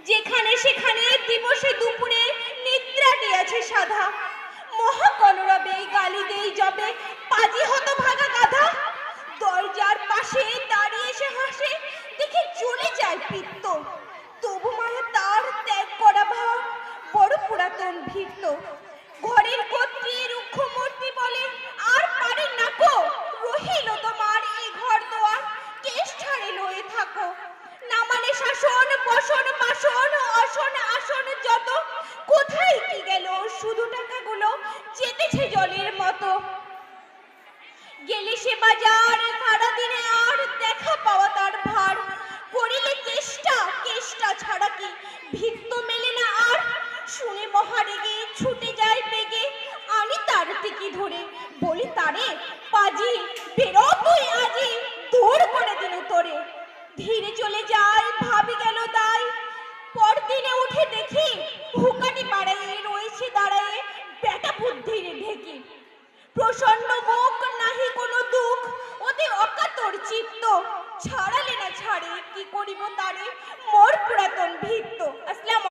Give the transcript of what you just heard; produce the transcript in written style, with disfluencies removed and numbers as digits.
যেখানে সেখানে দিবসে দুপুরে নিদ্রা দিয়েছে সাধা। মহাকলরবে গালি দেই যবে পাজি হতো ভাগা গাধা। দরজার পাশে দাঁড়িয়ে সে হাসে, দেখে চলে যায় পিত্ত। তবু মায়া তার ত্যাগ করা ভাব বড় পুরাতন ভীত। ঘরের কর্ত্রী রুক্ষ মূর্তি বলে, আর পারেন না কো, রহিল তোমার এ ঘর দোয়ার, কেশ ছাড়ে লয়ে থাকো। না মানে শাসন বসন বাসন অসন আসন যত, কোথায় কি গেল শুধু টাকাগুলো যেতেছে জলের মতো। গেলে সে বাজার সারাদিনে আর দেখা পাওয়া তার ভার, করিলে চেষ্টা কেষ্টা ছাড়া কি ভিত্ত মেলে না আর। শুনে মহারেগে ছুটে যায় বেগে, আমি তার টিকি ধরে বলি তারে, পাজি বেরো তুই আজি, দূর করে দিল তোরে। ধীরে চলে যায় ভাবি গেল দায়, পরদিনে উঠে দেখি হুকানি পাড়ায় রয়েছে দাঁড়ায় বেটা বুদ্ধির ঢেকি। প্রসন্ন মুখ নাহি কোনো দুঃখ, ওতে অকাতর চিত্ত, ছাড়ালে না ছাড়ে কি করিব তারে মোর পুরাতন ভিত্ত। আসসালামু